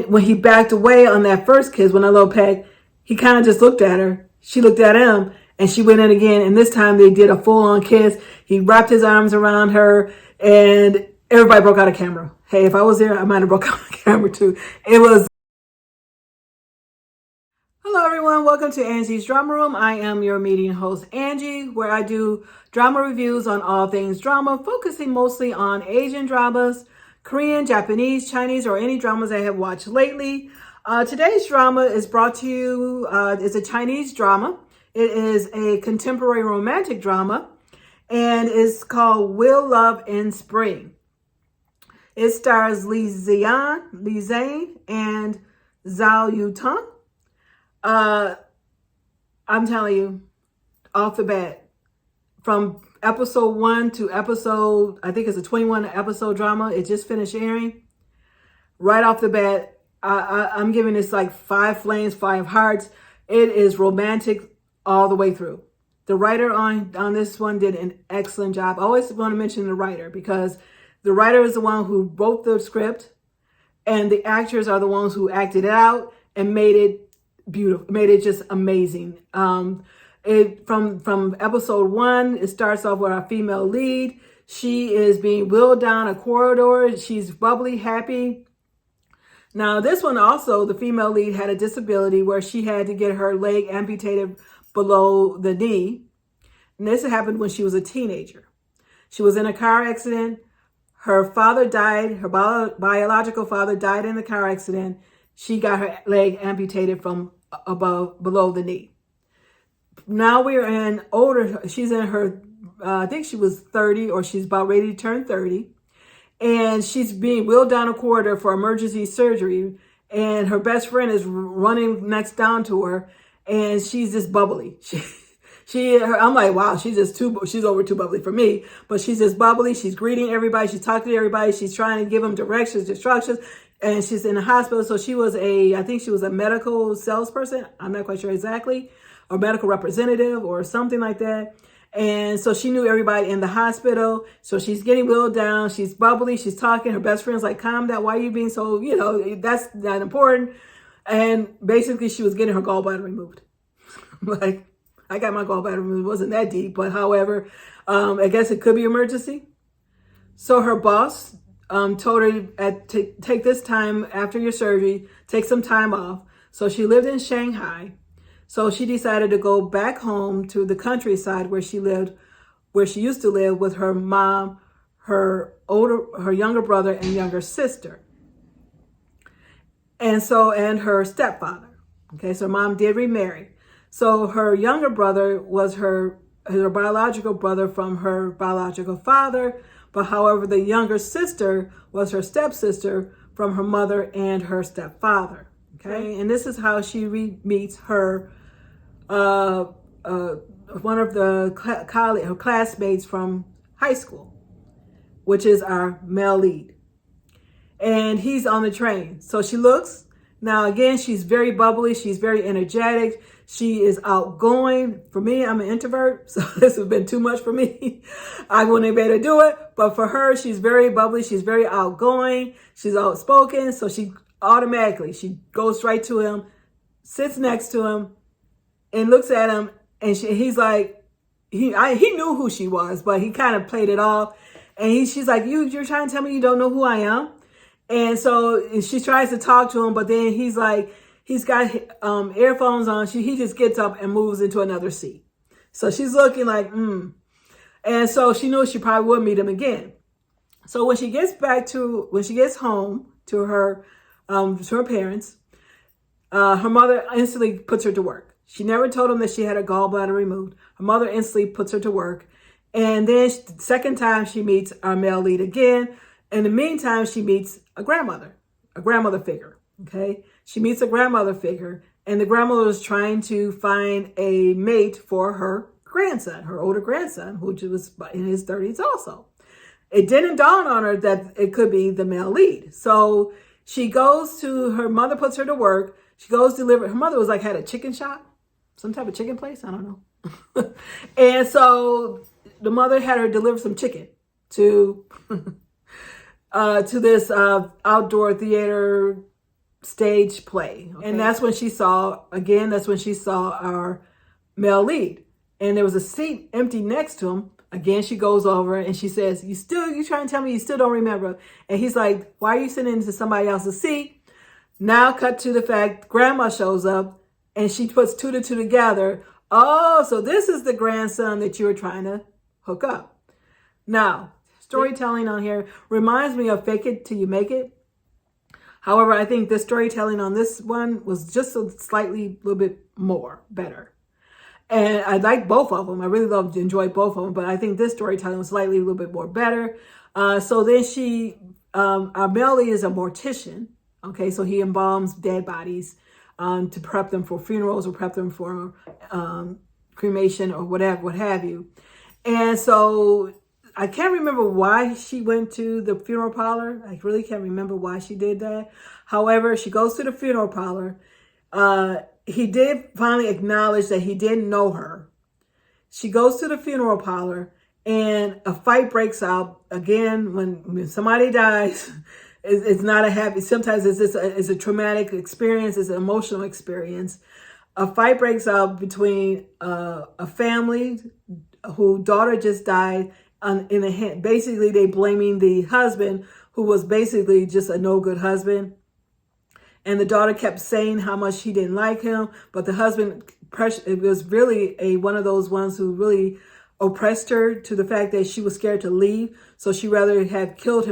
when he backed away on that first kiss, when that little peck, he kind of just looked at her. She looked at him, and she went in again. And this time they did a full-on kiss. He wrapped his arms around her, and everybody broke out a camera. Hey, if I was there, I might have broke out a camera too. It was. Hello everyone, welcome to Angie's Drama Room. I am your media host Angie, where I do drama reviews on all things drama, focusing mostly on Asian dramas, Korean, Japanese, Chinese, or any dramas I have watched lately. Today's drama is brought to you, it's a Chinese drama. It is a contemporary romantic drama, and it's called Will Love in Spring. It stars Li Zhang, and Zhao Yutong. I'm telling you, off the bat, from episode 1 to episode, I think it's a 21 episode drama. It just finished airing. Right off the bat, I'm giving this like 5 flames, 5 hearts. It is romantic all the way through. The writer on this one did an excellent job. I always want to mention the writer because the writer is the one who wrote the script, and the actors are the ones who acted it out and made it beautiful, made it just amazing. From episode 1, it starts off with our female lead. She is being wheeled down a corridor. She's bubbly, happy. Now, this one also, the female lead had a disability where she had to get her leg amputated below the knee. And this happened when she was a teenager. She was in a car accident. Her father died. Her biological father died in the car accident. She got her leg amputated from below the knee. Now we're in older, she's in her, I think she was 30 or she's about ready to turn 30. And she's being wheeled down a corridor for emergency surgery. And her best friend is running next down to her. And she's just bubbly. I'm like, wow, she's over too bubbly for me. But she's just bubbly. She's greeting everybody. She's talking to everybody. She's trying to give them directions, instructions. And she's in the hospital. So I think she was a medical salesperson. I'm not quite sure exactly. Or medical representative or something like that. And so she knew everybody in the hospital. So she's getting wheeled down. She's bubbly. She's talking. Her best friend's like, calm down. Why are you being so, that's not important. And basically she was getting her gallbladder removed. Like, I got my gallbladder removed. It wasn't that deep. But however, I guess it could be emergency. So her boss told her to take this time after your surgery, take some time off. So she lived in Shanghai. So she decided to go back home to the countryside where she used to live with her mom, her younger brother and younger sister. And her stepfather. Okay, so mom did remarry. So her younger brother was her biological brother from her biological father. But however, the younger sister was her stepsister from her mother and her stepfather. Okay, and this is how she meets her one of her classmates from high school, which is our male lead. And he's on the train. So she looks. Now, again, she's very bubbly. She's very energetic. She is outgoing. For me, I'm an introvert, so this has been too much for me. I wouldn't have been able to do it. But for her, she's very bubbly. She's very outgoing. She's outspoken. So she goes right to him, sits next to him, and looks at him. And he's like, he knew who she was, but he kind of played it off. And she's like, you're trying to tell me you don't know who I am? And so she tries to talk to him, but then he's like, he's got earphones on. He just gets up and moves into another seat. So she's looking like, And so she knew she probably would meet him again. So when she gets home to her parents, her mother instantly puts her to work. She never told him that she had a gallbladder removed. Her mother instantly puts her to work. And then the second time she meets our male lead again. In the meantime, she meets a grandmother figure. Okay. She meets a grandmother figure, and the grandmother is trying to find a mate for her grandson, her older grandson, who was in his 30s also. It didn't dawn on her that it could be the male lead. So she goes to, her mother puts her to work. She goes deliver. Her mother had a chicken shop, some type of chicken place. I don't know. And so the mother had her deliver some chicken to this outdoor theater stage play. Okay? And that's when she saw our male lead. And there was a seat empty next to him. Again, she goes over and she says, you trying to tell me you still don't remember? And he's like, why are you sitting into somebody else's seat? Now cut to the fact grandma shows up and she puts two to two together. Oh, so this is the grandson that you were trying to hook up. Now, storytelling on here reminds me of Fake It Till You Make It. However, I think the storytelling on this one was just a little bit more better. And I like both of them. I really enjoyed both of them, but I think this storytelling was slightly a little bit more better. So then our male lead is a mortician. Okay, so he embalms dead bodies to prep them for funerals or prep them for cremation or whatever, what have you. And so I can't remember why she went to the funeral parlor. I really can't remember why she did that. However, she goes to the funeral parlor. He did finally acknowledge that he didn't know her. She goes to the funeral parlor and a fight breaks out. Again, when somebody dies, it's not a happy, sometimes it's a traumatic experience, it's an emotional experience. A fight breaks out between a family whose daughter just died in the hand. Basically, they blaming the husband, who was basically just a no good husband. And the daughter kept saying how much she didn't like him, but the husband, it was really one of those ones who really oppressed her to the fact that she was scared to leave. So she rather had killed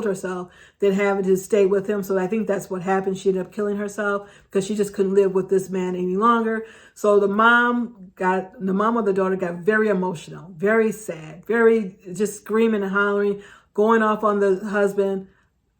herself than having to stay with him. So I think that's what happened. She ended up killing herself because she just couldn't live with this man any longer. So the mom of the daughter got very emotional, very sad, very just screaming and hollering, going off on the husband,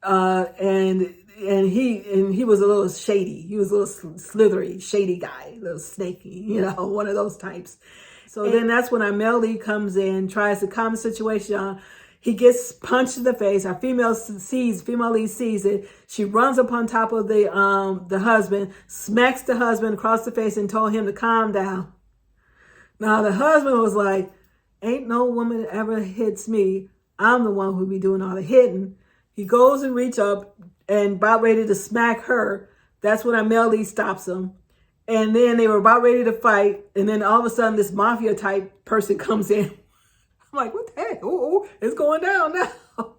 and he was a little shady. He was a little slithery, shady guy, a little snaky, one of those types. So then that's when our male lead comes in, tries to calm the situation on. He gets punched in the face. Our female lead sees it. She runs up on top of the husband, smacks the husband across the face and told him to calm down. Now the husband was like, ain't no woman ever hits me. I'm the one who be doing all the hitting. He goes and reach up and about ready to smack her. That's when our male lead stops him. And then they were about ready to fight. And then all of a sudden, this mafia type person comes in. I'm like, what the heck? Oh, it's going down now.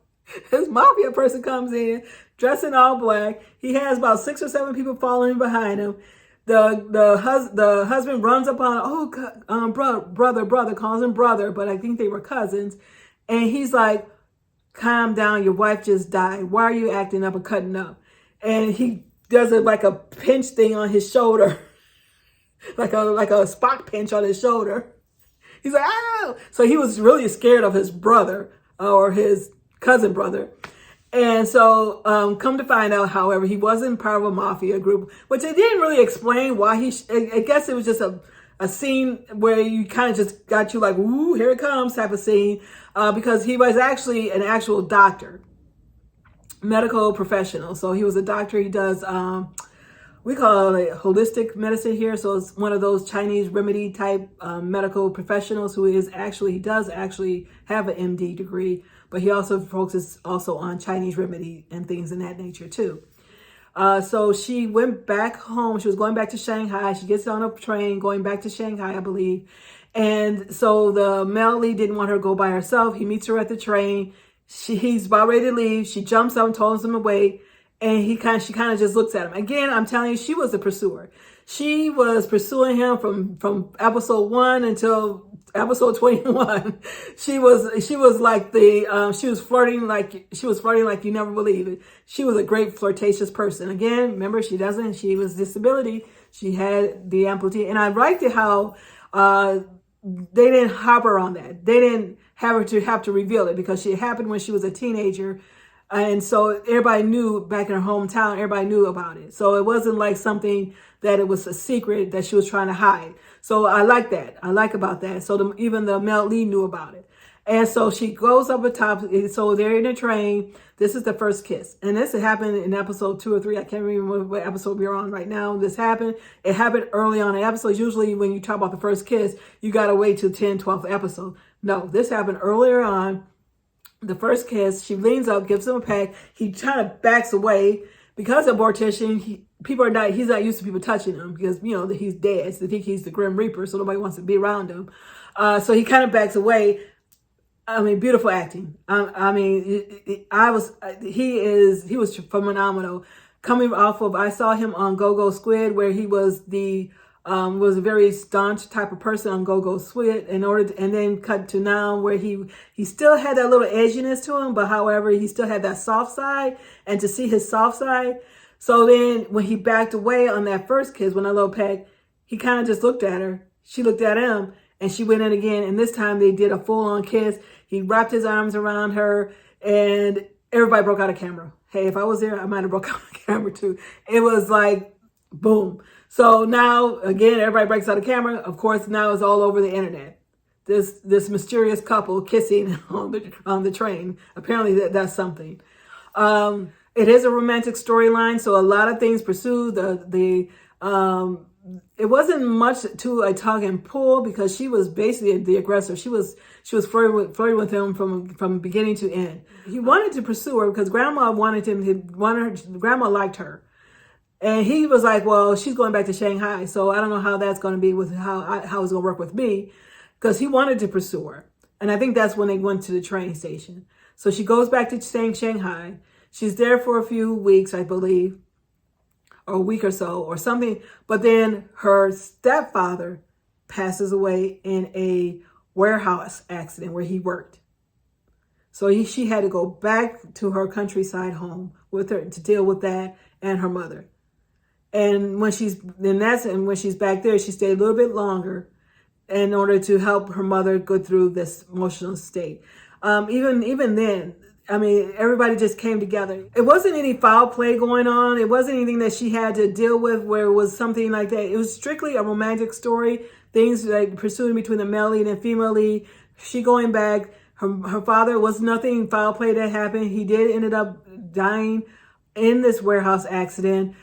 This mafia person comes in, dressed in all black. He has about 6 or 7 people following behind him. The husband runs up on, brother, calls him brother, but I think they were cousins. And he's like, calm down, your wife just died. Why are you acting up and cutting up? And he does it like a pinch thing on his shoulder. like a spot pinch on his shoulder. He's like, ow! So he was really scared of his brother or his cousin brother. And so come to find out, however, he wasn't part of a mafia group, which they didn't really explain why I guess it was just a scene where you kind of just got you like, ooh, here it comes type of scene, because he was actually an actual doctor, medical professional. So he was a doctor. He does, we call it holistic medicine here. So it's one of those Chinese remedy type medical professionals who he does actually have an MD degree, but he also focuses also on Chinese remedy and things in that nature too. So she went back home. She was going back to Shanghai. She gets on a train going back to Shanghai, I believe. And so the male lead didn't want her to go by herself. He meets her at the train. He's about ready to leave. She jumps up and tells him to wait. And she kind of just looks at him. Again, I'm telling you, she was the pursuer. She was pursuing him from episode 1 until episode 21. She was like she was flirting like you never believe it. She was a great flirtatious person. Again, remember, she was disability. She had the amputee. And I liked it how they didn't harbor on that. They didn't have to reveal it because it happened when she was a teenager. And so everybody knew back in her hometown, everybody knew about it. So it wasn't like something that it was a secret that she was trying to hide. So I like that. I like about that. So even the male lead knew about it. And so she goes up atop. So they're in a train. This is the first kiss. And this happened in episode 2 or 3. I can't remember what episode we're on right now. This happened. It happened early on in episodes. Usually when you talk about the first kiss, you got to wait till 10, 12th episode. No, this happened earlier on. The first kiss, she leans up, gives him a peck. He kind of backs away because of mortician. he's not used to people touching him because, you know, he's dead. So they think he's the Grim Reaper, so nobody wants to be around him. So he kind of backs away. I mean, beautiful acting. He was phenomenal. Coming off of, I saw him on Go-Go Squid, where he was was a very staunch type of person on Go-Go Squid, and then cut to now where he still had that little edginess to him, but however, he still had that soft side, and to see his soft side. So then when he backed away on that first kiss, when that little peck, he kind of just looked at her. She looked at him, and she went in again. And this time they did a full-on kiss. He wrapped his arms around her, and everybody broke out of camera. Hey, if I was there, I might have broke out of camera too. It was like, boom. So now, again, everybody breaks out of camera. Of course, now it's all over the internet. This mysterious couple kissing on the train. Apparently that's something. It is a romantic storyline, so a lot of things pursue it wasn't much to a tug and pull because she was basically the aggressor. She was flirting with him from beginning to end. He wanted to pursue her because Grandma Grandma liked her. And he was like, well, she's going back to Shanghai, so I don't know how that's going to be with how it's going to work with me, because he wanted to pursue her. And I think that's when they went to the train station. So she goes back to Shanghai. She's there for a few weeks, I believe, or a week or so or something. But then her stepfather passes away in a warehouse accident where he worked. So she had to go back to her countryside home with her to deal with that and her mother. And when she's back there, she stayed a little bit longer in order to help her mother go through this emotional state. Even then, I mean, everybody just came together. It wasn't any foul play going on. It wasn't anything that she had to deal with where it was something like that. It was strictly a romantic story. Things like pursuing between the male lead and female lead. She going back. Her father was nothing foul play that happened. He did ended up dying in this warehouse accident.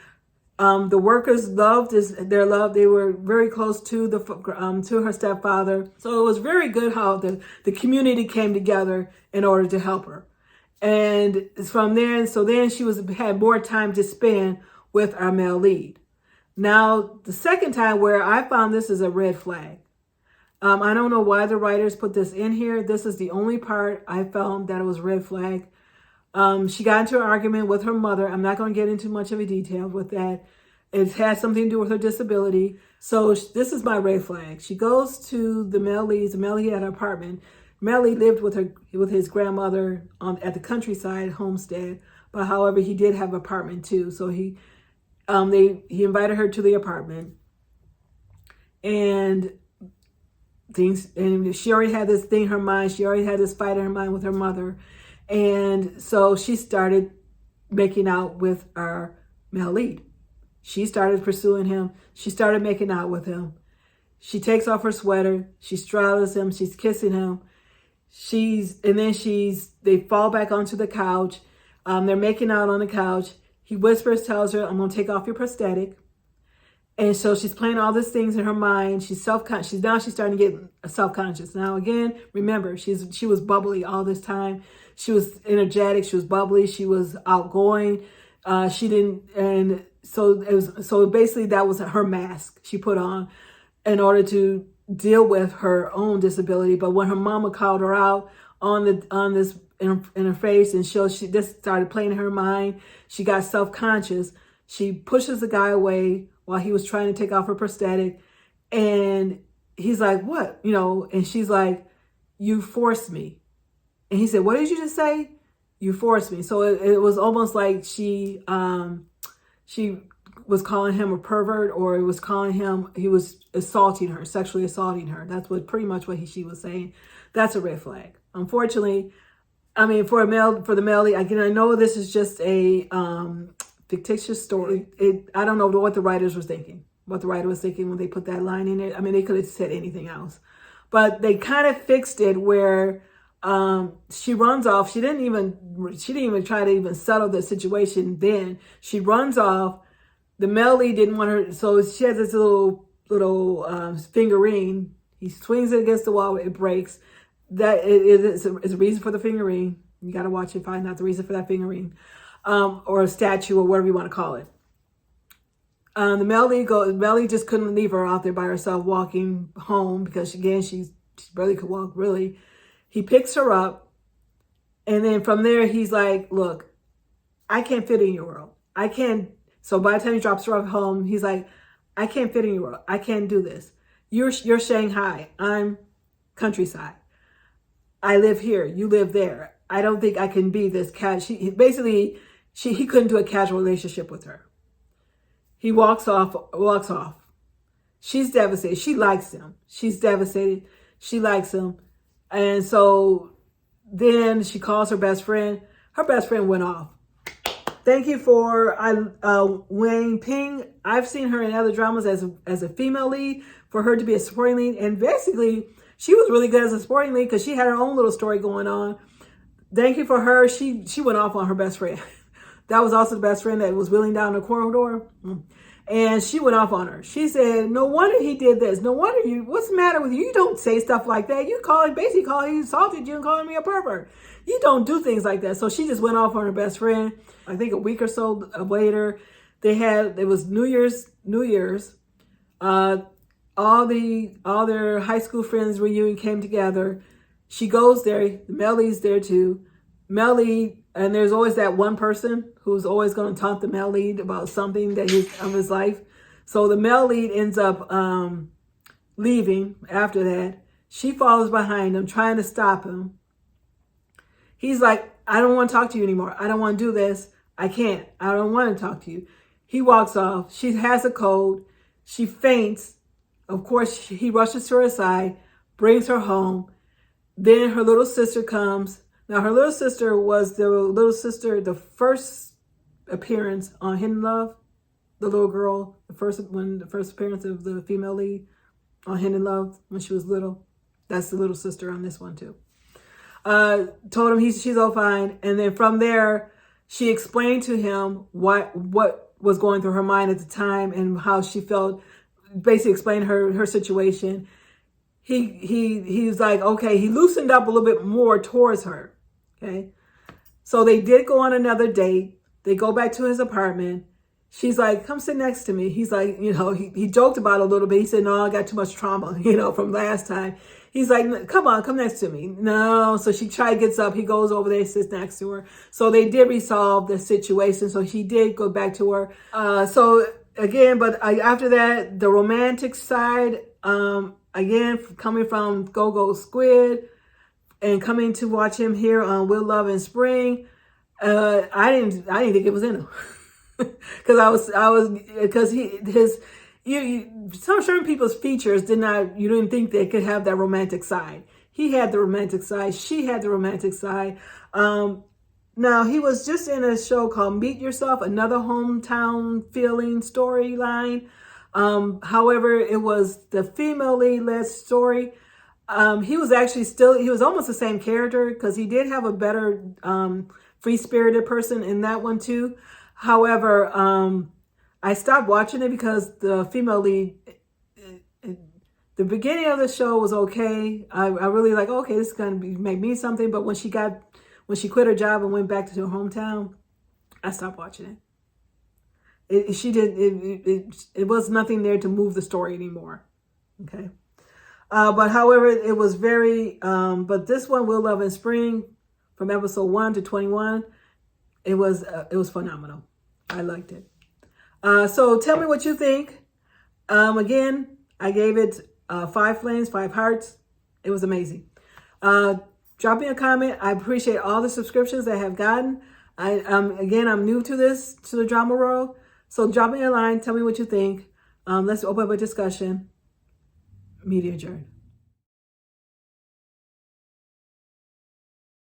The workers loved their love. They were very close to to her stepfather. So it was very good how the community came together in order to help her. And from there, so then she had more time to spend with our male lead. Now, the second time where I found this is a red flag. I don't know why the writers put this in here. This is the only part I found that it was red flag. She got into an argument with her mother. I'm not going to get into much of a detail with that. It has something to do with her disability. So this is my red flag. She goes to the male lead at her apartment. Melly lived with his grandmother at the countryside homestead, but however, he did have an apartment too. So he invited her to the apartment, and she already had this thing in her mind. She already had this fight in her mind with her mother, and so she started making out with our male lead. She started pursuing him. She started making out with him. She takes off her sweater. She straddles him. She's kissing him. They fall back onto the couch. They're making out on the couch. He tells her, I'm going to take off your prosthetic. And so she's playing all these things in her mind. She's self-conscious. Now she's starting to get self-conscious. Now, again, remember, she was bubbly all this time. She was energetic. She was bubbly. She was outgoing. So basically that was her mask she put on in order to deal with her own disability. But when her mama called her out on this in her face and this started playing in her mind, she got self-conscious. She pushes the guy away while he was trying to take off her prosthetic, and he's like, what? And she's like, you forced me. And he said, what did you just say? You forced me. So it was almost like she was calling him a pervert, or it was calling him, he was sexually assaulting her. That's pretty much what she was saying. That's a red flag. Unfortunately, I mean, for the male, again, I know this is just a fictitious story. I don't know what the writers were thinking, when they put that line in it. I mean, they could have said anything else, but they kind of fixed it where she runs off. She didn't even try to even settle the situation. Then she runs off. The male lead didn't want her, so she has this little finger ring. He swings it against the wall. It breaks. That is a reason for the finger ring. You got to watch and find out the reason for that finger ring, or a statue, or whatever you want to call it. The Melly just couldn't leave her out there by herself walking home because again, she barely could walk really. He picks her up. And then from there, he's like, look, I can't fit in your world. I can't. So by the time he drops her off home, he's like, I can't fit in your world. I can't do this. You're Shanghai. I'm countryside. I live here. You live there. I don't think I can be this cat. He couldn't do a casual relationship with her. He walks off. She's devastated. She likes him. She's devastated. She likes him. And so then she calls her best friend. Her best friend went off. Thank you for Wang Ping. I've seen her in other dramas as a female lead, for her to be a supporting lead. And basically, she was really good as a supporting lead because she had her own little story going on. Thank you for her. She went off on her best friend. That was also the best friend that was wheeling down the corridor. And she went off on her. She said, no wonder he did this. No wonder what's the matter with you? You don't say stuff like that. You he assaulted you and calling me a pervert. You don't do things like that. So she just went off on her best friend. I think a week or so later, it was New Year's. All their high school friends reunion came together. She goes there. Melly's there too. Melly, and there's always that one person who's always going to taunt the male lead about something of his life. So the male lead ends up leaving after that. She follows behind him, trying to stop him. He's like, I don't want to talk to you anymore. I don't want to do this. I can't. I don't want to talk to you. He walks off. She has a cold. She faints. Of course, he rushes to her side, brings her home. Then her little sister comes. Now, her little sister was the first appearance on Hidden Love. The little girl, the first appearance of the female lead on Hidden Love when she was little. That's the little sister on this one too. Told him she's all fine. And then from there, she explained to him what was going through her mind at the time and how she felt, basically explained her situation. He's like, okay, he loosened up a little bit more towards her. Okay. So they did go on another date. They go back to his apartment. She's like, come sit next to me. He's like, he joked about it a little bit. He said, no, I got too much trauma, from last time. He's like, come on, come next to me. No. So she gets up. He goes over there, sits next to her. So they did resolve the situation. So he did go back to her. After that, the romantic side, again, coming from Go Squid and coming to watch him here on Will Love and Spring, I didn't think it was in him. Some certain people's features you didn't think they could have that romantic side. He had the romantic side. She had the romantic side. Now he was just in a show called Meet Yourself, another hometown feeling storyline. However, it was the female lead-led story. He was almost the same character because he did have a better free-spirited person in that one too. However, I stopped watching it because the female lead, the beginning of the show was okay. I really like, okay, this is going to make me something. But when she quit her job and went back to her hometown, I stopped watching it. It was nothing there to move the story anymore. Okay. But however, it was but this one, Will Love and Spring, from episode 1 to 21, it was phenomenal. I liked it. So tell me what you think. Again, I gave it 5 flames, 5 hearts. It was amazing. Drop me a comment. I appreciate all the subscriptions I have gotten. I'm new to the drama world. So drop me a line. Tell me what you think. Let's open up a discussion. Media adjourned.